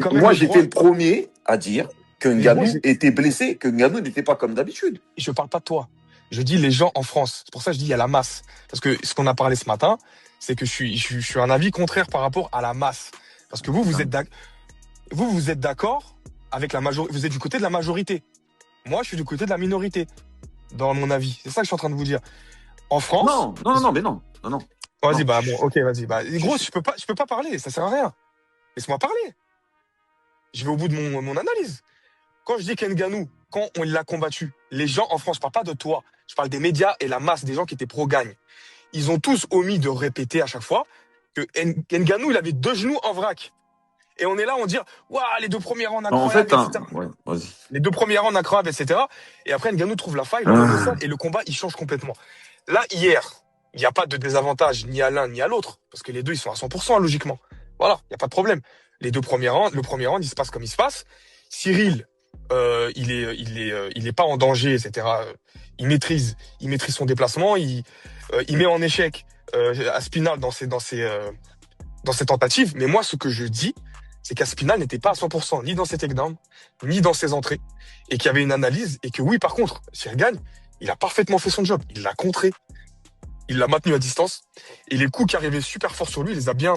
quand même Moi, le j'étais droit. le premier à dire que Mais moi, Ngannou était blessé, que Ngannou n'était pas comme d'habitude. je parle pas de toi. Je dis les gens en France. C'est pour ça que je dis il y a la masse. Parce que ce qu'on a parlé ce matin, c'est que je suis un avis contraire par rapport à la masse. Parce que vous êtes d'accord avec la majorité. Vous êtes du côté de la majorité. Moi, je suis du côté de la minorité, dans mon avis. C'est ça que je suis en train de vous dire. En France, Non, non, non, non, mais non, non, non, vas-y, non. bah bon, ok, vas-y. Bah, Je gros, suis- je peux pas parler, ça sert à rien. Laisse-moi parler. Je vais au bout de mon analyse. Quand je dis qu'Ngannou, quand on l'a combattu, les gens en France, je parle pas de toi, je parle des médias et la masse des gens qui étaient pro-gagne. Ils ont tous omis de répéter à chaque fois que Ngannou, il avait deux genoux en vrac. Et on est là, on dit, waouh, les deux premiers rounds En incroyables, fait, hein, etc. ouais, vas-y. Les deux premiers rounds incroyables, etc. Et après, Ngannou trouve la faille, il l'emmène au sol et le combat, il change complètement. Là, hier, il n'y a pas de désavantage ni à l'un ni à l'autre, parce que les deux, ils sont à 100%, logiquement. Voilà, il n'y a pas de problème. Les deux premiers rounds, le premier round, il se passe comme il se passe. Cyril, il est pas en danger, etc. Il maîtrise son déplacement, il met en échec Aspinall dans ses tentatives. Mais moi, ce que je dis, c'est qu'Aspinall n'était pas à 100%, ni dans ses takedowns, ni dans ses entrées, et qu'il y avait une analyse, et que oui, par contre, Cyril Gagne, il a parfaitement fait son job. Il l'a contré, il l'a maintenu à distance, et les coups qui arrivaient super forts sur lui, il les a bien